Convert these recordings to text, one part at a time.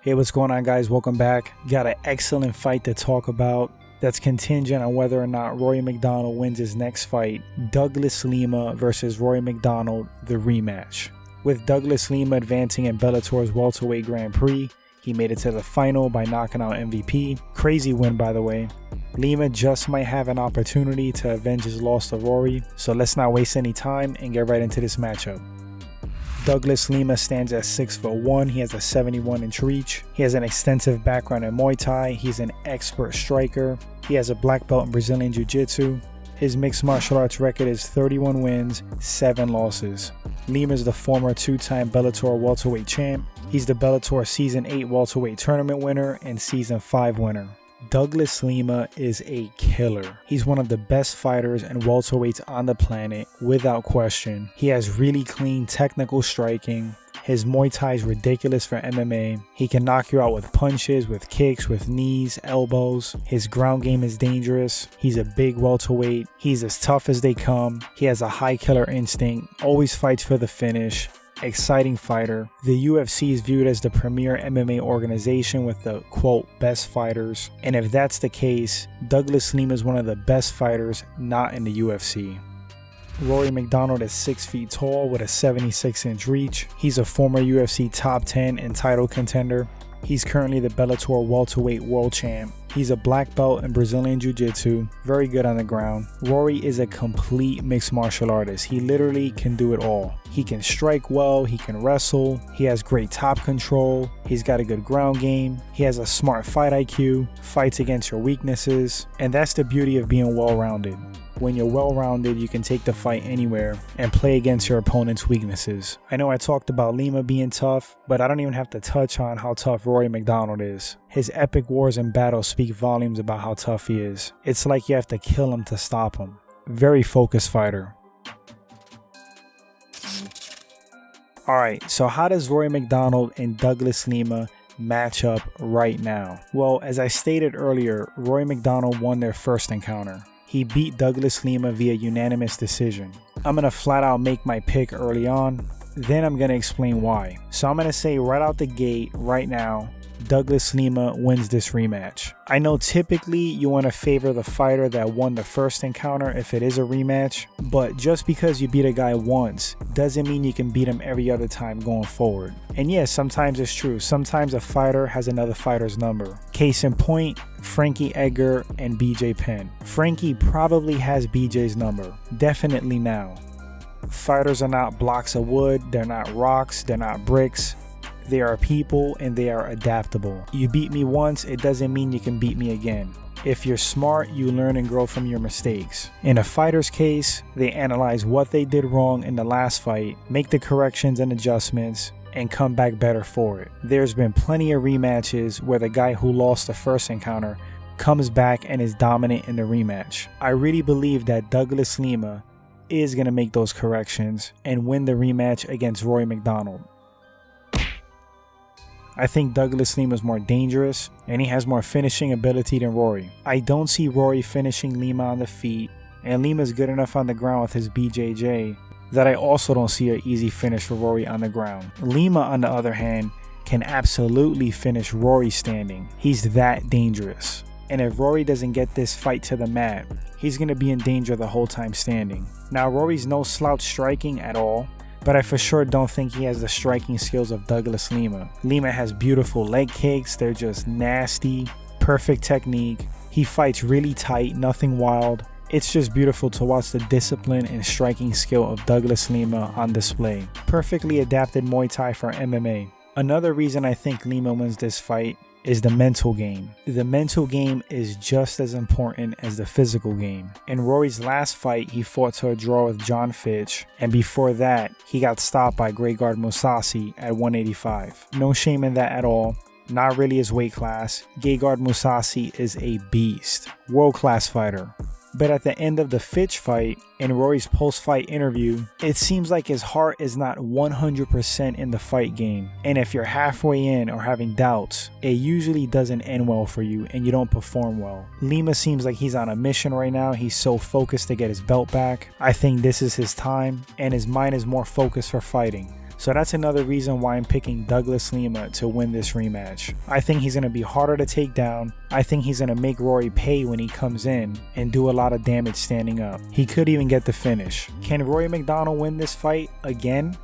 Hey, what's going on, guys? Welcome back. Got an excellent fight to talk about that's contingent on whether or not Rory MacDonald wins his next fight. Douglas Lima versus Rory MacDonald, the rematch. With Douglas Lima advancing in Bellator's welterweight Grand Prix, he made it to the final by knocking out MVP. Crazy win, by the way. Lima just might have an opportunity to avenge his loss to Rory, so let's not waste any time and get right into this matchup. Douglas Lima stands at 6'1". He has a 71-inch reach. He has an extensive background in Muay Thai. He's an expert striker. He has a black belt in Brazilian Jiu-Jitsu. His mixed martial arts record is 31 wins, 7 losses. Lima is the former 2-time Bellator welterweight champ. He's the Bellator Season 8 welterweight tournament winner and Season 5 winner. Douglas Lima is a killer. He's one of the best fighters and welterweights on the planet, without question. He has really clean technical striking. His Muay Thai is ridiculous for MMA. He can knock you out with punches, with kicks, with knees, elbows. His ground game is dangerous. He's a big welterweight. He's as tough as they come. He has a high killer instinct, always fights for the finish. Exciting fighter. The UFC is viewed as the premier MMA organization with the quote best fighters, and if that's the case, Douglas Lima is one of the best fighters not in the UFC. Rory MacDonald is 6 feet tall with a 76-inch reach. He's a former UFC top 10 and title contender. He's currently the Bellator welterweight world champ. He's a black belt in Brazilian Jiu-Jitsu, very good on the ground. Rory is a complete mixed martial artist. He literally can do it all. He can strike well, he can wrestle, he has great top control, he's got a good ground game, he has a smart fight IQ, fights against your weaknesses, and that's the beauty of being well-rounded. When you're well-rounded, you can take the fight anywhere and play against your opponent's weaknesses. I know I talked about Lima being tough, but I don't even have to touch on how tough Rory MacDonald is. His epic wars and battles speak volumes about how tough he is. It's like you have to kill him to stop him. Very focused fighter. Alright, so how does Rory MacDonald and Douglas Lima match up right now? Well, as I stated earlier, Rory MacDonald won their first encounter. He beat Douglas Lima via unanimous decision. I'm going to flat out make my pick early on, then I'm going to explain why. So I'm going to say right out the gate, right now, Douglas Lima wins this rematch. I know typically you want to favor the fighter that won the first encounter if it is a rematch, but just because you beat a guy once doesn't mean you can beat him every other time going forward. And yes, sometimes it's true. Sometimes a fighter has another fighter's number. Case in point, Frankie Edgar and BJ Penn. Frankie probably has BJ's number, definitely now. Fighters are not blocks of wood, they're not rocks, they're not bricks. They are people and they are adaptable. You beat me once, it doesn't mean you can beat me again. If you're smart, you learn and grow from your mistakes. In a fighter's case, they analyze what they did wrong in the last fight, make the corrections and adjustments, and come back better for it. There's been plenty of rematches where the guy who lost the first encounter comes back and is dominant in the rematch. I really believe that Douglas Lima is going to make those corrections and win the rematch against Rory MacDonald. I think Douglas Lima is more dangerous and he has more finishing ability than Rory. I don't see Rory finishing Lima on the feet, and Lima is good enough on the ground with his BJJ that I also don't see an easy finish for Rory on the ground. Lima, on the other hand, can absolutely finish Rory standing. He's that dangerous. And if Rory doesn't get this fight to the mat, he's going to be in danger the whole time standing. Now, Rory's no slouch striking at all, but I for sure don't think he has the striking skills of Douglas Lima. Lima has beautiful leg kicks, they're just nasty, perfect technique. He fights really tight, nothing wild. It's just beautiful to watch the discipline and striking skill of Douglas Lima on display. Perfectly adapted Muay Thai for MMA. Another reason I think Lima wins this fight is the mental game. The mental game is just as important as the physical game. In Rory's last fight, he fought to a draw with John Fitch, and before that, he got stopped by Gegard Mousasi at 185. No shame in that at all. Not really his weight class. Gegard Mousasi is a beast. World-class fighter. But at the end of the Fitch fight, in Rory's post-fight interview, it seems like his heart is not 100% in the fight game. And if you're halfway in or having doubts, it usually doesn't end well for you and you don't perform well. Lima seems like he's on a mission right now. He's so focused to get his belt back. I think this is his time and his mind is more focused for fighting. So that's another reason why I'm picking Douglas Lima to win this rematch. I think he's going to be harder to take down. I think he's going to make Rory pay when he comes in and do a lot of damage standing up. He could even get the finish. Can Rory MacDonald win this fight again?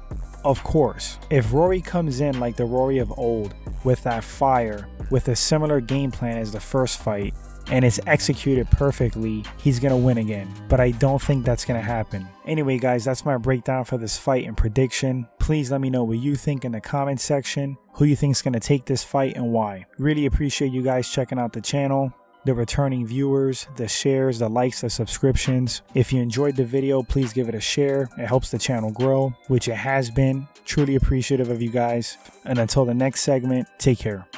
Of course. If Rory comes in like the Rory of old, with that fire, with a similar game plan as the first fight, and it's executed perfectly, he's gonna win again. But I don't think that's gonna happen. Anyway guys, that's my breakdown for this fight and prediction. Please let me know what you think in the comment section, who you think is gonna take this fight and why. Really appreciate you guys checking out the channel, the returning viewers, the shares, the likes, the subscriptions. If you enjoyed the video, please give it a share. It helps the channel grow, which it has been. Truly appreciative of you guys. And until the next segment, take care.